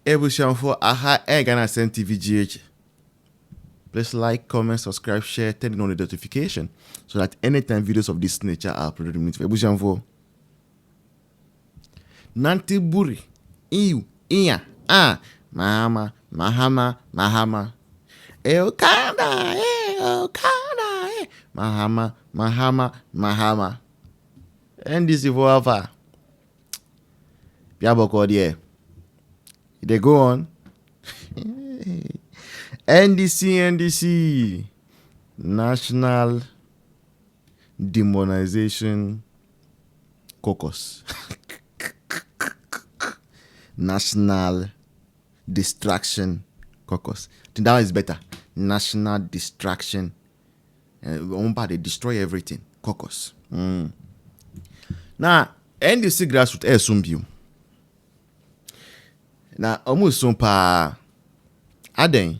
Ebusian for aha Ghana Send TVGH. Please like, comment, subscribe, share, turn on the notification so that anytime videos of this nature are uploaded. Ebusian for Nanti Buri, Iu, Iya, Mahama, Mahama, Eokana, Mahama. NDC for Alpha. Piaboko there. They go on. NDC National Demonization Caucus. National Distraction Caucus. I think that is better. National Distraction. They destroy everything. Caucus. Now, NDC Grassroots Sumbium. Now, almost some pa Aden.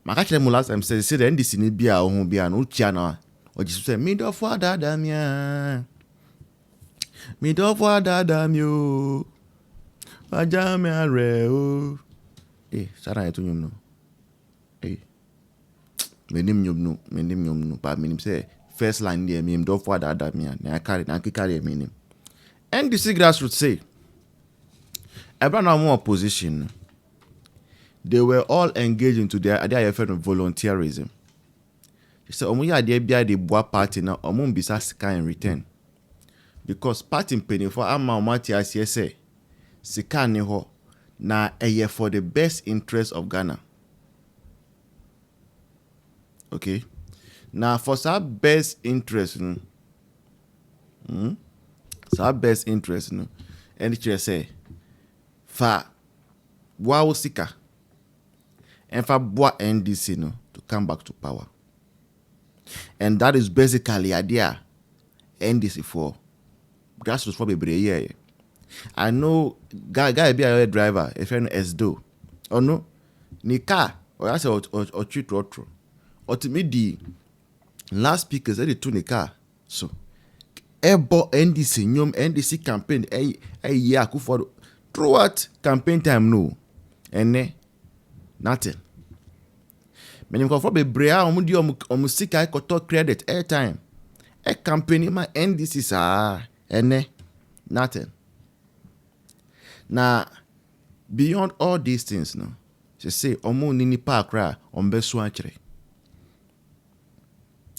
Makachele mu last time say the NDC ni bia o hu bia no tia na o jisu say me do for dada mia. Me do for dada mi o. Aja me are o. Sara eto nyum no. Me nim nyum no pa me nim say first line there me do for dada mia. Na carry me nim. NDC Grassroots say every now more opposition. They were all engaged into their effort of volunteerism. They said, "Omo ya dey bia dey boa party na omo bisa sika in return." Because party penny for ama omati say sika ne ho na eye for the best interest of Ghana. Okay? Now for sa best interest and the say fa wow sika and for boa NDC no to come back to power. And that is basically idea NDC for Grassroots for bebree. I know guy be a driver, a friend SDO. Or no, ni car or I say or treat or to me the last speakers they two ni car. So ebo NDC nyom NDC campaign a year for throughout campaign time no. And nothing. Many of for bebree omudi omusika ikoto credit airtime. A campaign ma NDC sa nothing. Now beyond all these things no. She say omo nini pa kra ombesu achre.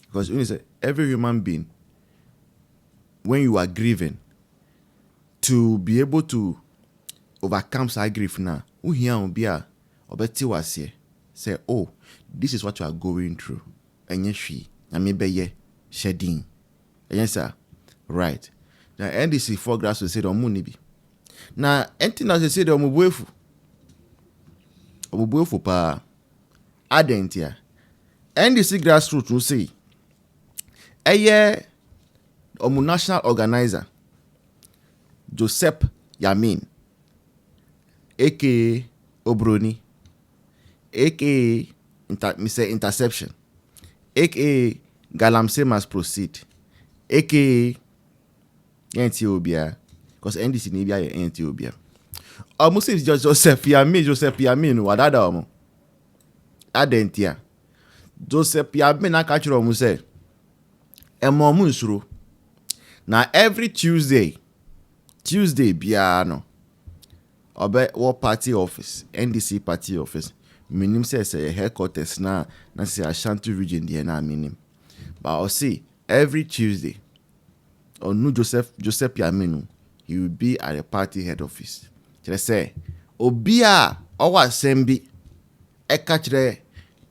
Because you say every human being when you are grieving to be able to overcome that grief now, who here will be a obeti was here say, oh, this is what you are going through. And yes, I may be shedding. Yes, sir. Right. Now, NDC for Grassroots say, Omunibi. Now, anything as they say, Omubuefu pa Adentia. NDC Grassroots will say, Omu national organizer, Joseph Yamin, aka Obroni, aka Interception, aka Galamsey must proceed, aka NTOBia, because NDC ni bia NTOBia. Almost is Joseph Yamin, wadada omo. Adentia. Joseph Yamin na catch omo say, Emomu nsuro. Now every Tuesday biano. Obe what party office, NDC party office. Minim say headquarters na say Ashanti region there na minim. But I'll see every Tuesday. Onu Joseph Yamin, he will be at the party head office. Just say Obia owa sembi ekachre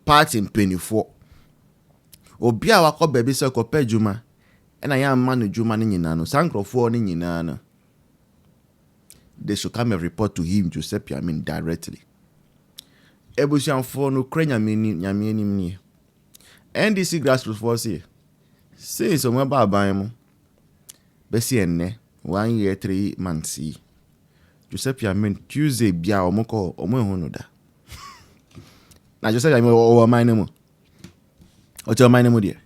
party in 24. Obia wako baby so ko pe juma. And I am man juma ni nyina no sankrofo ni nyina no. They should come and report to him, Joseph Yamin, directly. Ebusian for no crane Yamin. NDC Grassroots for say so much about Bible. Bessie and 1 year, 3 months. Joseph Yamin, Tuesday, Bia or Moko or Mohonoda. Now, Joseph Yamin over my name. What's your mind, dear?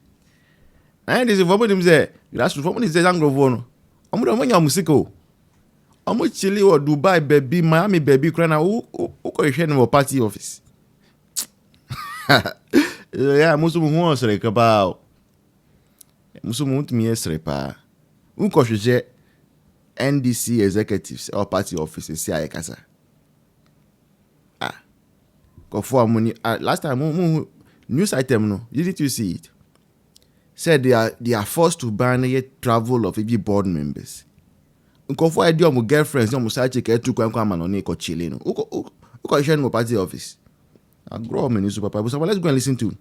And this is what him say. Grassroots for is the Anglo Vono. Omudo Musico. Omo chili or Dubai baby, Miami baby, crana who no party office. Yeah, musumu who answer about. Musumu want me esrepa. Unko shuje NDC executives or party officers see Ayɛka. Go for money. Last time news item no, didn't you see it? Said they are forced to ban the travel of every board members. Unko for idea of girlfriends, no side check to come on ko chile no. Uko share no party office. I grow up in super papa. So let's go and listen to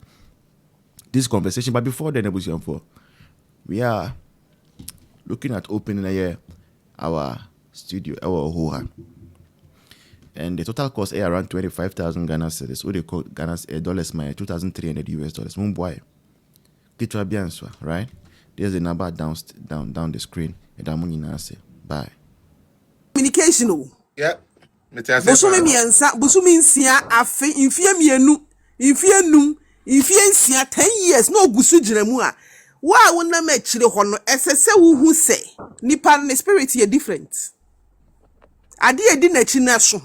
this conversation. But before then, we are looking at opening our studio, our HOHA. And the total cost is around 25,000 Ghana cedis. What they call Ghana dollars, my $2,300 US. Mumbai. Right? There's a number down the screen. And I'm going to say bye. Communication. Yeah. Busumi miensa, busumi nsia afe infie mienu, infie num, infie nsia 10 years no gusu jiremu a. Wa wona ma chire ho no esese wo hu se. Nipa ne spirit ye different. Ade edi na chi na so.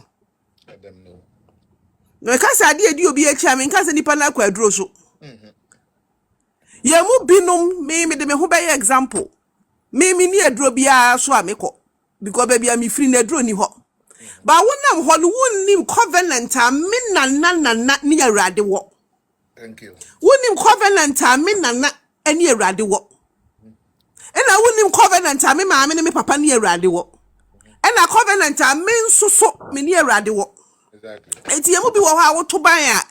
No ka sa ade edi obi achi am nka se nipa na kwaduro so. Ye mu binum me de me ho be example. Me ni aduro bia so amekọ because baby am free na aduro ni ho. But wonam ho no wonnim covenant a me nana ni awrade wo. Thank you. Wonnim covenant a me nana ani awrade wo. Ena wonnim covenant a me maame ne me papa ni awrade wo. Ena covenant a me nsoso me ni awrade wo. Exactly. Enti ye mu bi wo ha wo to ban a.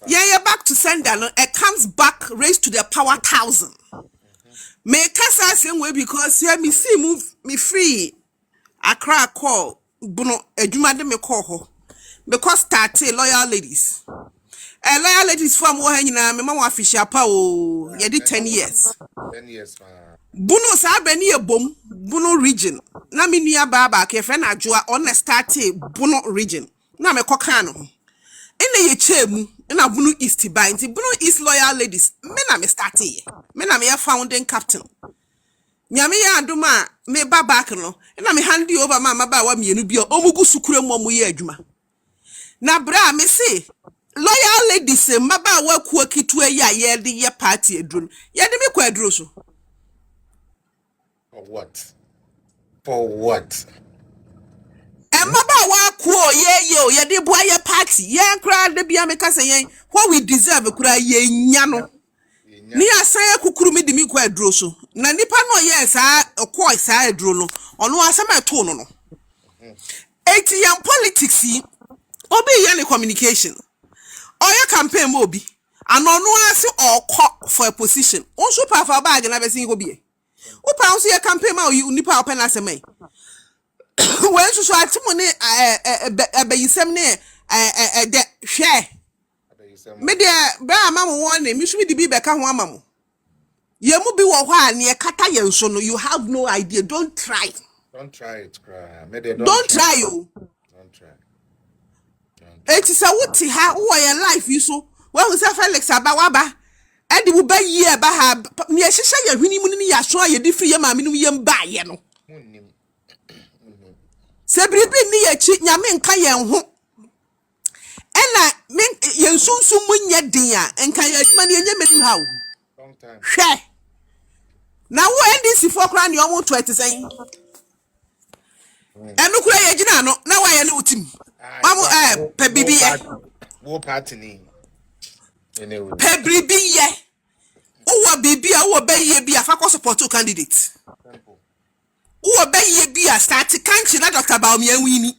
Yeah, back to sender no, it comes back raised to the power 1,000. Me kasa same way because here me see move me free. Accra call buno adwuma de me call ho. Because start loyal ladies. Loyal ladies from wo hanyina me ma official pa o ye di 10 years. 10 years ma. Buno sa bani e bom buno region. Na me nua baba ke fe na adwoa on start buno region. Na me koka no. Ene ye chemu na bunu east by nti bunu east loyal ladies me na me start here me na me founding captain nyame ya adoma me ba back no na me hand over ma ba wa mienu bi omugu sukure mu ye adwuma na bra me say loyal ladies ma ba wa ku akitu ayi a ye de ye party edru ye de me kwa edru so For what? For what? Maba wa kuo ye de boa ye party ye kra de bia me ka se yen what we deserve kra ye nya no ni asan akukuru me di mi kwa aduro so na nipa no ye sa okoi sa aduro no ono asama to no ATM politics yi obi ye ne communication oya campaign mo obi anono ase okọ for a position onso pa fa bag na be sin ko bi o pa onso ye campaign ma nipa open asema when so atimo ne abayisem ne de hwe me de bra amamo won ne mi so di bi be ka ho amamo ye mu bi wo ho a ne kata ye nso no you have no idea don't try it cry me de don't try you don't try it is a wuti ha wo your life you so when we say Felix abawa ba e di bu ba yi e ba ha ne hihye ye hwini mu ni ya so ye di free ye ma me no ye mba ye no Sebribi ni ye chi nyame nka ye ho ena ye nsunsu munye din a nka ye adwuma ne enye medu ha o long time hwe na wo NDC for kra ne omo 20 sen enu kura ye gina no na wa ye ne utim mamu pe bibi ye wo party ni anyway pe bibi ye wo bibi a wo be ye bi afa ko support candidate wo be ye bi a start kanchi na Dr. Baomi anwini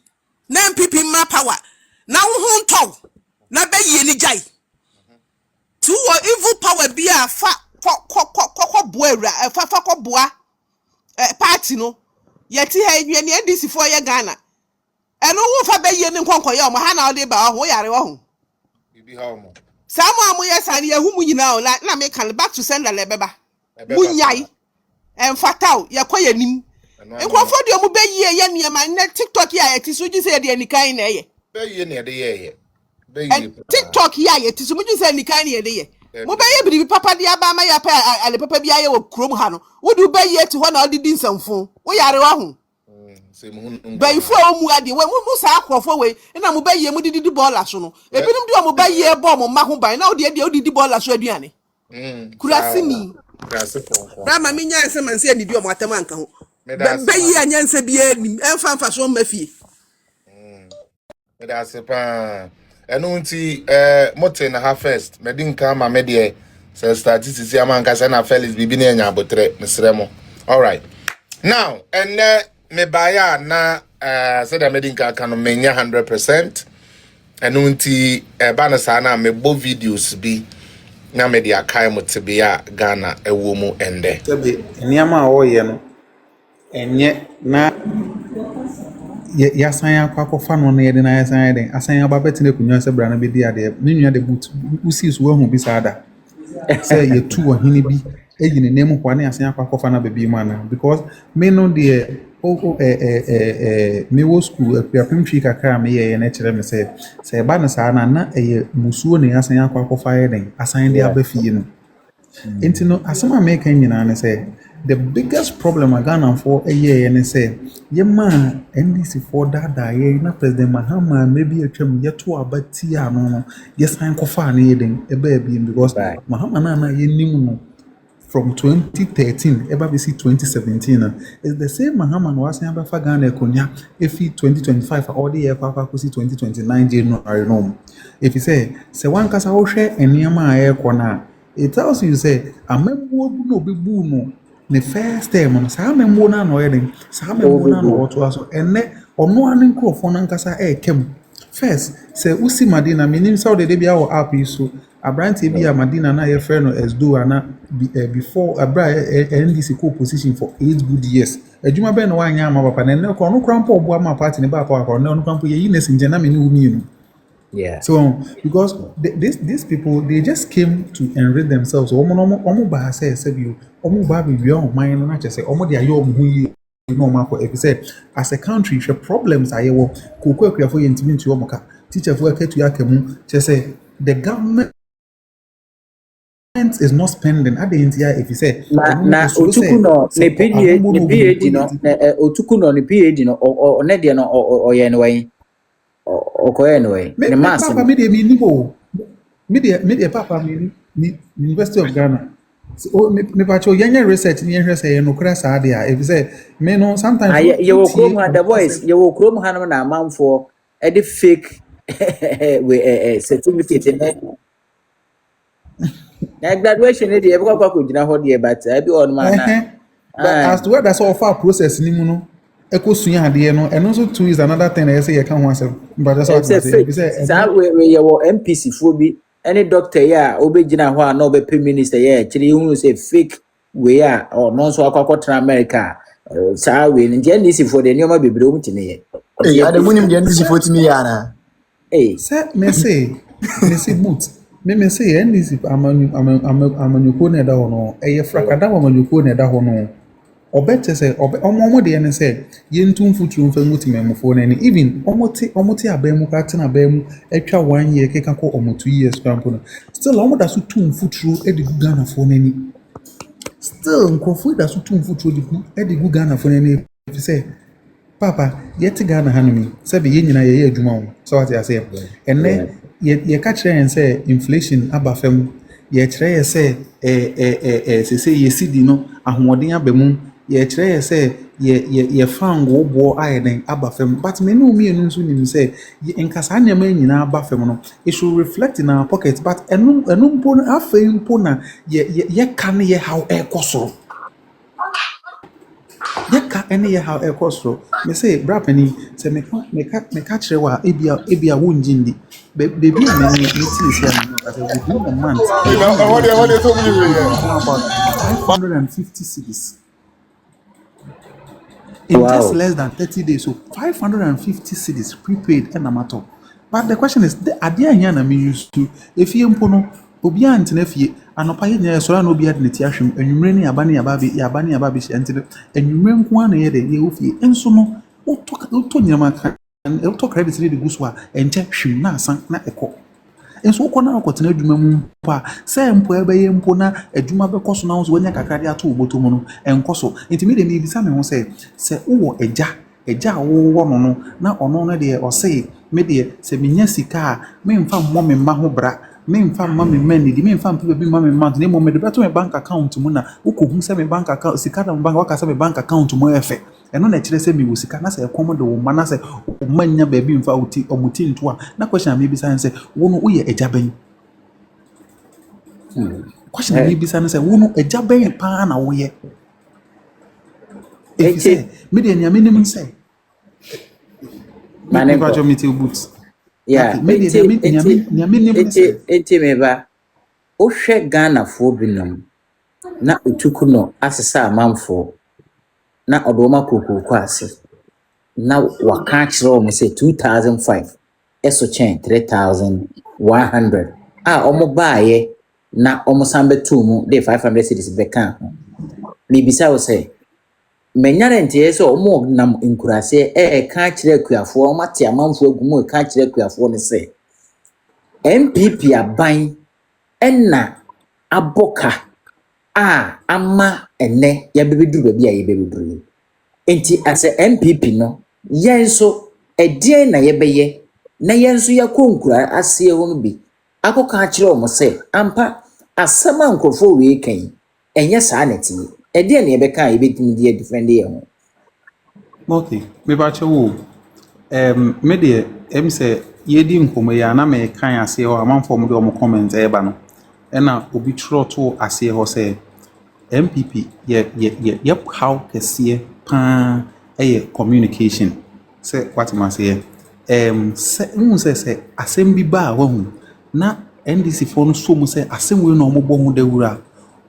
na MPP ma power na wo ho ntow na be ye ni jai tu wo evil power bi a fa ko boa fa ko boa party no yeti ha edwe ni NDC for ye Ghana eno wo fa be ye ni nkonkoye o mo ha na ode ba ho yare wo ho bibi ha mo samo amu ye san ye hu mu nyina o na me kan back to send le beba munyai fatao ye koye nim enkwofo de omu be ye niema na TikTok ya yeti so gise de anikan na ye be ye ne de ye be ye TikTok ya yeti so mu gise anikan na ye mo be ye biribi papa de aba ma ya pa ale papa bi aye wo krom ha no wo du be ye ti ho na odidi nsamfo wo yare wa ho Say mun By for mu ade we mu sa akrofo we na mo baye mu didi ball so no ebinim de mo baye ball mo ma ho ban na o de didi ball so aduane kurasi ni bra ma menya ense man se ni di o mo atema anka ho baye anyansa bia ni emfa mfa so mafie me da se pa enu nti mote na ha first me din ka ma me de se statistics ya man ka se na Felix bibi na nya abotre mesre mo. All right, now me baya na said the medical can menya 100%. And unti ba na sa na me bo videos bi na me dia kai mo te bia Ghana ewo mu ende. Sebe niama a oye no enye na ya san akwakofa no na ye de na ya san den asan ya ba betine kunwa se bra na be di ade ne nua de but usi so hu bi sada say ye tu ohini bi eyine nemu kwa na asan akwakofa na be bi mu ana because me no de me wo school apimtwi kakra me ye na kire me say ba na sa na eye musuo ne asan akwakofa ye den asan de abafie no enti no asama me kan nyina ne say the biggest problem Ghana for a year and say ye man NDC for that ye na President Mahama maybe a twem ye to abati ano ye sign kofa na ye den e ba bi because Mahama na ye nim no from 2013 eba be see 2017 is the same Mahama no wasan abafa Ghana ekonya efi 2025 all the year kwa see 2029 January no if you say one kasa wo hwe eniama a ye kona it tells you say amembo bu no be bu no the first time on sa membo na no yeden sa membo na no to aso enne ono an nkrofo na nkasa kem first say usi madina minim sa de bia wo app iso abranti bia madina na ye friend no as do ana before abra NDC co position for 8 good years adwuma be no wanya ama papa na enne ko no krampo obo ama party ne ba pa ko no krampo ye yines nje na me ni umi. Yeah. So because these people they just came to enrich themselves. Omo ba say you omo ba be on mind na say omo dey ayo omo hu yi no ma ko if say as a country the problems are here kokwa kwafo yentimi nti omo ka teacher for ketu yakemu say the government is not spending at the entire if you say na otuku no ne PhD no otuku no ne PhD no o ne de no o ye no wen okoye no wen ne mass papa me dey me ni bo me dey papa me ni University of Ghana so me pa cho yenye research ni yenye say no kra sa dey if you say me no sometimes you will come the voice you will come han na manfo e dey fake we certificate na graduation dey e kwa ko gina ho dey but I be on man na but as to where that's all far process ni mu no ekosuya ade no eno so too is another thing I say you can one but that's what I say say we your MPC fo bi any doctor ya obegina ho a na obepe minister ya kire hu say fake we ya or no so akwakotra America sa we nje NDC fo de nioma bebre o mtine ye ade munim de NDC fo timi ya na say me say moot me say NDC amanyuko na da ho no eye frakada amanyuko na da ho no obete say omo de ene say yentum futuru mfa muti memfo na ni even omote abemu ka tena abemu atwa 1 year keka ko omo 2 years kwampo no still omo da so tum futuru edigu Ghana fo na ni still nkofo da so tum futuru edigu Ghana fo na ni if say papa yet Ghana hanumi sabe yenyina ye adwuma wo so what you say enne ye ka kire say inflation abafem ye kire ye say say ye sidi no ahoden abemu ye kire ye say ye fango bo ayeden abafem but me no me enu nso nim say nkasa nyama nyina abafem no it should reflect in our pockets but enu mpo na afei mpo na ye kan ye how ekosoro ye ka ene ye how ekosoro me say bra pani say me ka kire wa ebia wo njindi baby me tea say no ka say within a month what so many about 550 cities in just less than 30 days. So 550 cities prepaid and amato. But the question is, are there here na me used to if you mpono obi antene fie anopa ye nya so na obi ade neti ahwem enwumre ni abane ababi shi antene enwumre nko ana ye de ye ofie enso no oto nyama ka oto credit ni de guso a enche hwem na asan na eko enso ko na akotena adwuma mu pa se mpo ebeye mpo na adwuma be koso na wo nya kakra de ato oboto mu no enkoso enti me de me bisa me ho se wo eja wo no na ono no de o se me de se menya sika a me mfa mmɔ me mma ho bra me mfa mma me mani di me mfa mpa bi mma me mma ne mo me de beto me bank account mu na wokohu se me bank account sika da bank waka se me bank account mu efe eno na kire se me wo sika na se ekomo de wo ma na se o manya ba bi mfa oti omuti nto a na question me bi san se wo no wo ye eja ban question me bi san se wo no eja ban pa na wo ye if say me de nya me nim say me ba jo meeting boots yeah enti me ba o hwe Ghana fo binom na otuku no asesa amanfo na odoma kokoko ase na waka kire o mo say 2005 eso chen 3100 omo baaye na omo sambe tu mu de 500 cities beka me bisa o say menyare ntie so omo nam nkurase ka kire akuafo o mate amanfo agumu ka kire akuafo ne se MPP aban enna aboka ama ene ya bebeduru ba bia ye bebeduru enti ase MPP no yenso edien na ye beye na yenso yakonkura ase ho no bi akoka kire o mo se ampa asema nkrofo we kan enye saa neti edien na ye beka ye betimi die defend ye ho okay me ba chewo me de say yedi nkomo ya na me kan ase ho amanfo mo de o comment e ba no ena obi tro to ase ho say MPP ye how kese pa communication say what man say say asem bi ba wa hu na NDC for no so mu say asem we no mo bo hu dawura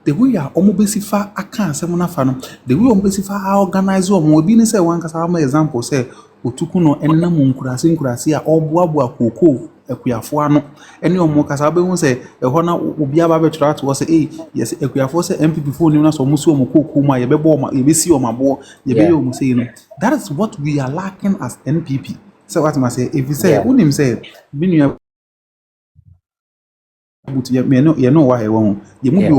the way a omo besifa aka asem na fa no the way omo besifa organize omo obi ni say wan kasa ma example say otuku no enna mu nkurase a oboaboa koko ekuyafo ano ene omo kasa be hu say eho na obi aba be try to say yes ekuyafo say MPP fo ni na so musu omo koko ma ye be bo ma ye be si omo abo ye be yo omo say no that is what we are lacking as NPP. So what must say if you say unim say binu but you know why I want you move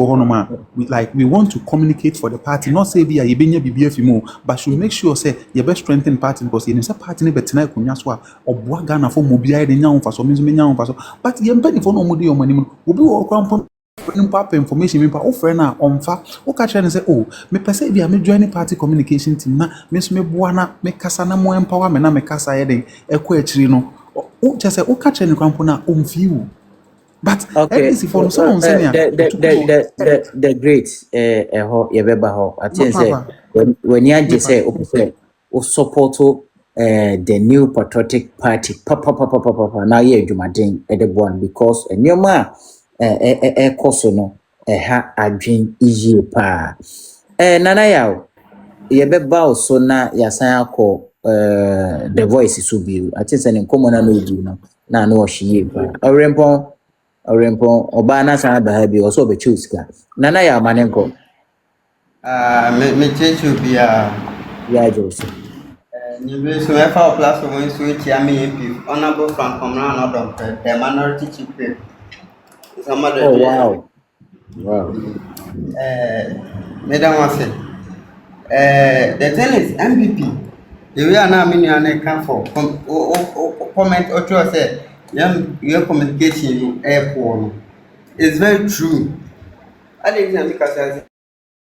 we want to communicate for the party not say be you benya BBF mo but should make sure say you best strengthen party because you say party ne betina ikunya so a oboa Ghana for mobia de nya onfa so me nya onfa so but you mpani for no mo de omani mo obi wo krampo papa information me pa o friend na onfa o ka chere say oh me pese bia me join party communication team na me so me boa na me kasa na mo empower me na me kasa ye den ekọ akiri no o just say o ka chere krampo na o mfiu. But okay, for someone saying the great yebeba ho I think say when you just say o support the new patriotic party papa now ye adwumaden e de born because enyoma koso no ha adwen iye pa nana yawo yebeba so na yasan akọ the voice so bi I think say nkomo na no du na no hye pa Orempo oba na san ba ha bi o so be choose ka nana ya manenko me chechu bia ya jose ni be so e fa platform so e chia me MP honorable from Commonwealth not of the minority chief somebody oh wow madam was the thing is MPP the way na me nu can for comment or to say your communication airport is very true. I didn't because